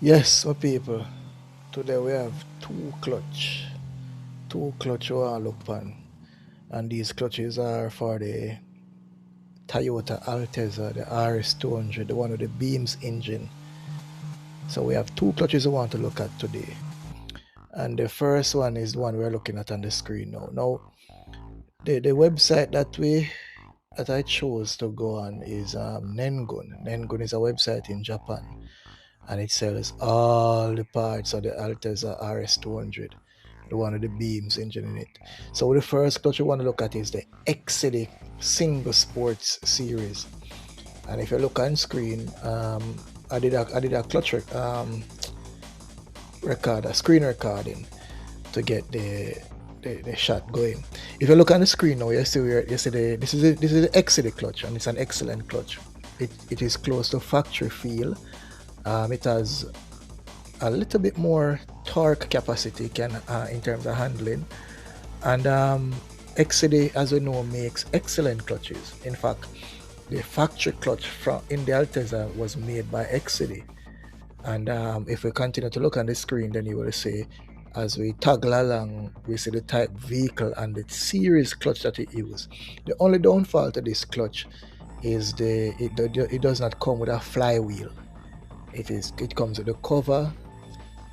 Yes, my people. Today we have two clutch we want to look upon, and these clutches are for the Toyota Altezza, the RS200, the one with the beams engine. So we have two clutches we want to look at today, and the first one is the one we're looking at on the screen now. Now, the website that I chose to go on is Nengun. Nengun is a website in Japan, and it sells all the parts of the Altezza RS200, the one with the beams engine in it. So the first clutch you want to look at is the Exedy Single Sports Series. And if you look on screen, I did a record, a screen recording to get the shot going. If you look on the screen now, you see this is the Exedy clutch, and it's an excellent clutch. It is close to factory feel. It has a little bit more torque capacity in terms of handling, and Exedy, as we know, makes excellent clutches. In fact, the factory clutch in the Altezza was made by Exedy. And if we continue to look on the screen, then you will see, as we toggle along, we see the type vehicle and the series clutch that it uses. The only downfall to this clutch is it does not come with a flywheel. It comes with the cover,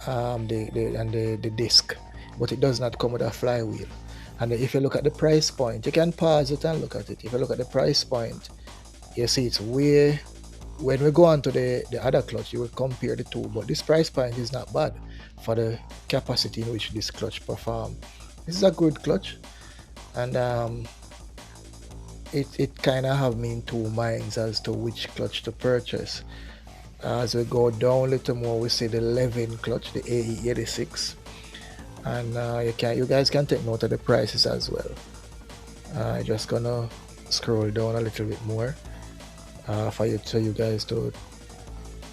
the disc, but it does not come with a flywheel. And if you look at the price point, you can pause it and look at it. If you look at the price point, you see it's way. When we go on to the other clutch, you will compare the two, but this price point is not bad for the capacity in which this clutch performs. This is a good clutch, and it kind of have me in two minds as to which clutch to purchase. As we go down a little more, we see the Levin clutch, the AE86, and you guys can take note of the prices as well. I'm just gonna scroll down a little bit more for you guys to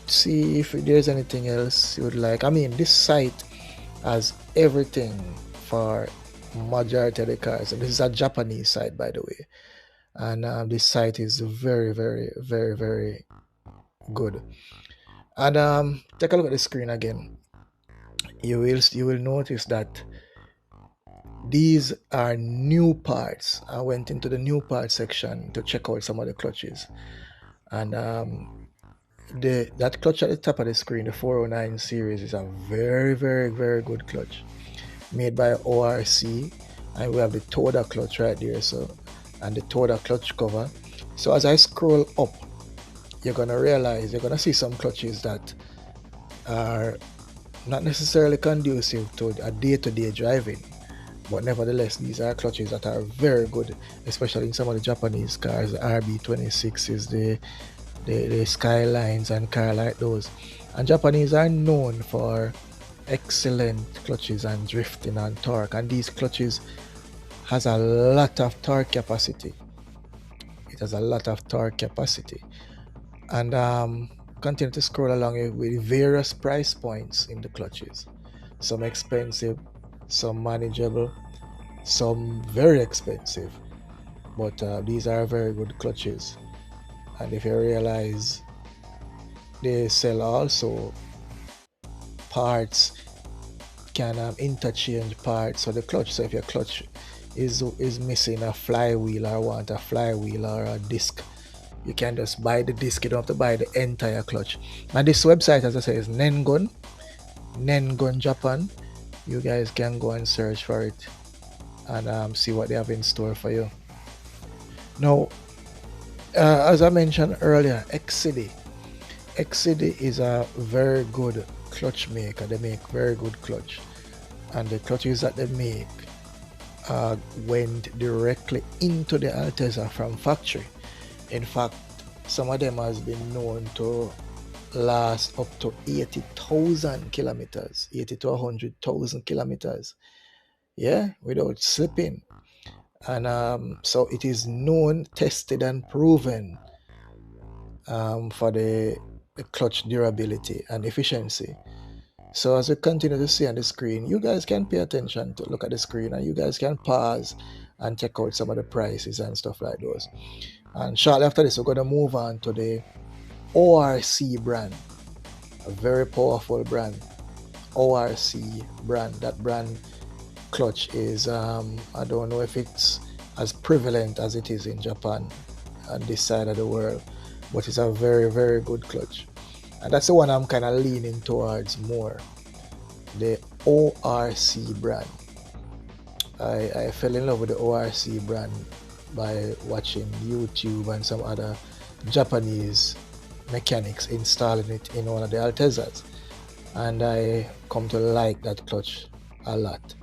see if there's anything else you would like. I mean, this site has everything for majority of the cars, and this is a Japanese site, by the way. And this site is very, very, very, very good. And take a look at the screen again. You will notice that these are new parts. I went into the new parts section to check out some of the clutches, and that clutch at the top of the screen, the 409 series, is a very, very, very good clutch made by ORC, and we have the Toda clutch right there, so, and the Toda clutch cover. So as I scroll up, you're gonna see some clutches that are not necessarily conducive to a day-to-day driving, but nevertheless, these are clutches that are very good, especially in some of the Japanese cars, the RB26s, the Skylines and car like those. And Japanese are known for excellent clutches and drifting and torque, and these clutches has a lot of torque capacity. It has a lot of torque capacity. And continue to scroll along with various price points in the clutches. Some expensive, some manageable, some very expensive. But these are very good clutches. And if you realize, they sell also parts, can interchange parts of the clutch. So if your clutch is missing a flywheel or want a flywheel or a disc, you can just buy the disc. You don't have to buy the entire clutch. And this website, as I say, is Nengun Japan. You guys can go and search for it and see what they have in store for you. Now, as I mentioned earlier, Exedy is a very good clutch maker. They make very good clutch, and the clutches that they make went directly into the Altezza from factory. In fact, some of them has been known to last up to 80,000 kilometers, 80 to 100,000 kilometers, without slipping. And so it is known, tested, and proven for the clutch durability and efficiency. So as we continue to see on the screen, you guys can pay attention to look at the screen, and you guys can pause and check out some of the prices and stuff like those. And shortly after this, we're going to move on to the ORC brand. a very powerful brand, ORC brand. That brand clutch is, I don't know if it's as prevalent as it is in Japan and this side of the world, but it's a very, very good clutch. And that's the one I'm kind of leaning towards more, the ORC brand. I fell in love with the ORC brand by watching YouTube and some other Japanese mechanics installing it in one of the Altezas, and I come to like that clutch a lot.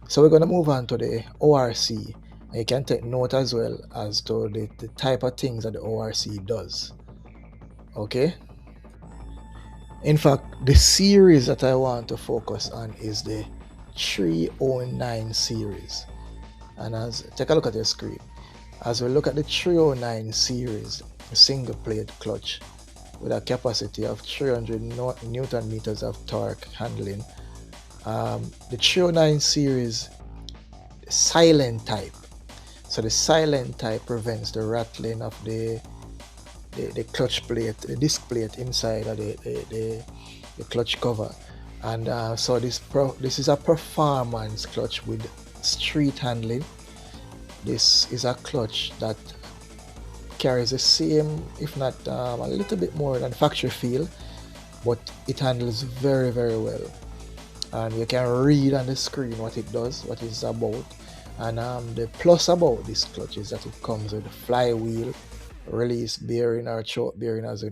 So we're going to move on to the ORC. You can take note as well as to the type of things that the ORC does. Okay? In fact, the series that I want to focus on is the 309 series. And as take a look at your screen. As we look at the 309 series, a single plate clutch with a capacity of 300 Newton meters of torque handling, the 309 series silent type. So the silent type prevents the rattling of the clutch plate, the disc plate inside of the clutch cover. And so this is a performance clutch with street handling. This is a clutch that carries the same, if not a little bit more than factory feel, but it handles very, very well. And you can read on the screen what it does, what it's about. And the plus about this clutch is that it comes with a flywheel, release bearing or throat bearing as we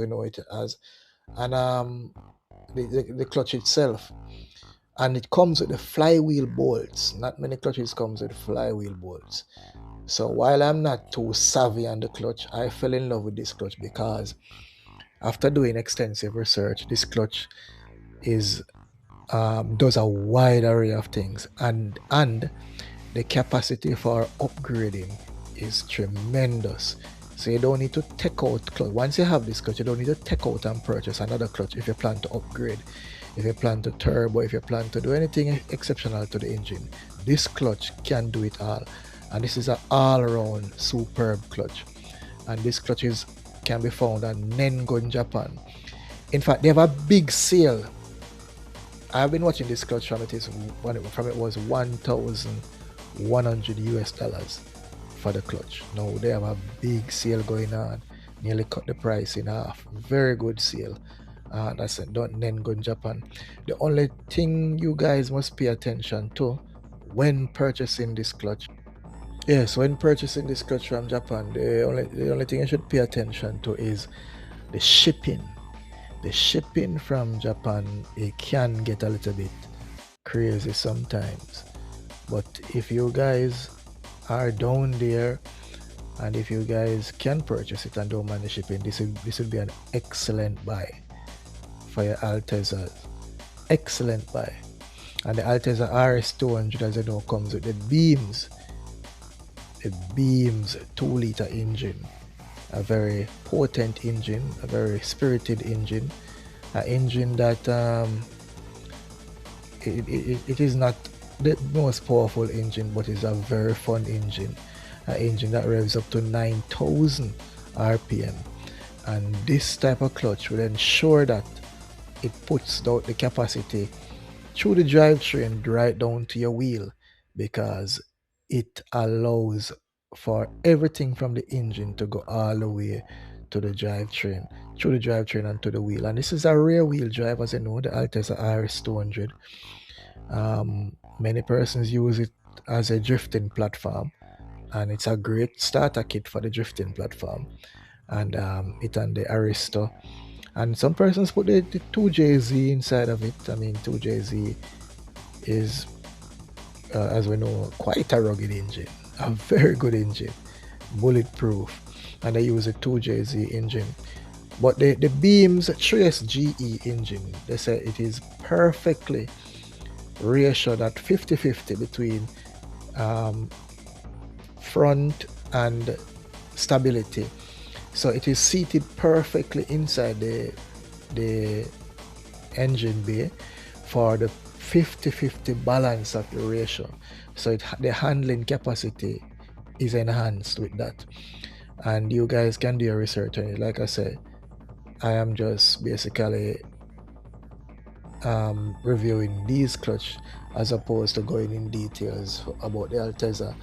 know it as, and the clutch itself. And it comes with the flywheel bolts. Not many clutches comes with flywheel bolts. So while I'm not too savvy on the clutch, I fell in love with this clutch because after doing extensive research, this clutch is does a wide array of things, and the capacity for upgrading is tremendous. So you don't need to take out clutch. Once you have this clutch, you don't need to take out and purchase another clutch if you plan to upgrade, if you plan to turbo, if you plan to do anything exceptional to the engine. This clutch can do it all, and this is an all-around superb clutch. And this clutch can be found at Nengon, Japan. In fact, they have a big sale. I've been watching this clutch from it was $1,100 US for the clutch. Now they have a big sale going on, nearly cut the price in half. Very good sale. That's Nengon, Japan. The only thing you guys must pay attention to when purchasing this clutch. Yes, when purchasing this clutch from Japan, the only thing you should pay attention to is the shipping. The shipping from Japan, it can get a little bit crazy sometimes. But if you guys are down there and if you guys can purchase it and don't mind the shipping, this would be an excellent buy for your Altezas. Excellent buy. And the Alteza RS200, as you know, comes with the beams 2-liter engine, a very potent engine, a very spirited engine, an engine that it is not the most powerful engine, but it's a very fun engine, an engine that revs up to 9,000 RPM. And this type of clutch will ensure that it puts out the capacity through the drivetrain right down to your wheel, because it allows for everything from the engine to go all the way to the drivetrain, through the drivetrain and to the wheel. And this is a rear wheel drive, as you know, the Alteza RS200. Many persons use it as a drifting platform, and it's a great starter kit for the drifting platform. And it and the Aristo. And some persons put the 2JZ inside of it. I mean, 2JZ is, as we know, quite a rugged engine, a very good engine, bulletproof, and they use a 2JZ engine. But the Beams 3SGE engine, they say it is perfectly ratioed at 50-50 between front and stability. So it is seated perfectly inside the engine bay for the 50-50 balance of the ratio. So the handling capacity is enhanced with that. And you guys can do your research on it. Like I said, I am just basically reviewing these clutch as opposed to going in details about the Alteza.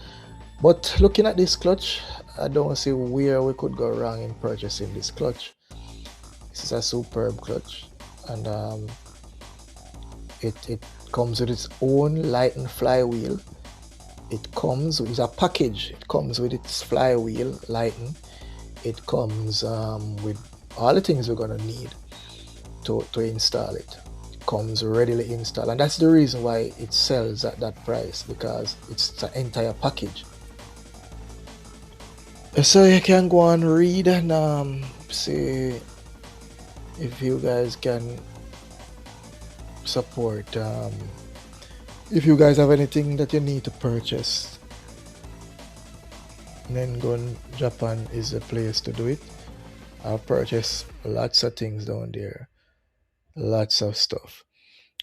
But looking at this clutch, I don't see where we could go wrong in purchasing this clutch. This is a superb clutch, and it comes with its own lightened flywheel. It comes with a package. It comes with its flywheel lighten. It comes with all the things we're gonna need to install it. It comes readily installed, and that's the reason why it sells at that price, because it's an entire package. So you can go and read and see if you guys can support. If you guys have anything that you need to purchase, Nengon Japan is the place to do it. I've purchased lots of things down there, lots of stuff,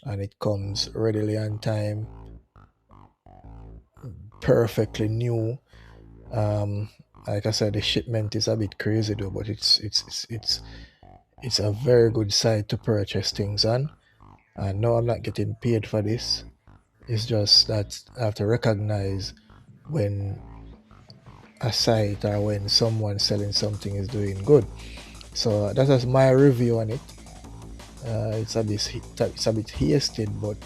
and it comes readily on time, perfectly new. Like I said, the shipment is a bit crazy though, but it's a very good site to purchase things on. And no, I'm not getting paid for this. It's just that I have to recognize when a site or when someone selling something is doing good. So that is my review on it. It's a bit hasty, but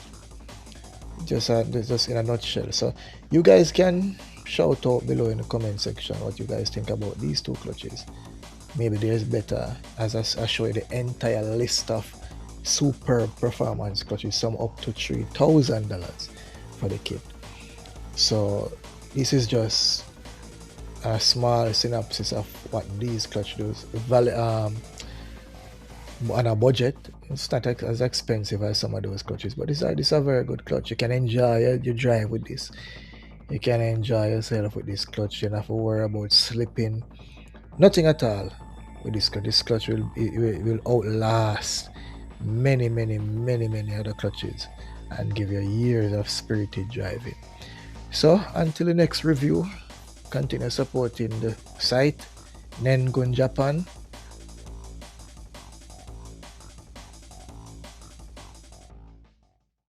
just in a nutshell. So you guys can shout out below in the comment section what you guys think about these two clutches. Maybe there's better, as I show you the entire list of superb performance clutches, some up to $3,000 for the kit. So this is just a small synopsis of what these clutch does. On a budget, it's not as expensive as some of those clutches, but this is a very good clutch. You can enjoy your drive with this. You can enjoy yourself with this clutch. You don't have to worry about slipping. Nothing at all with this clutch. This clutch will outlast many other clutches and give you years of spirited driving. So until the next review, continue supporting the site Nengun Japan.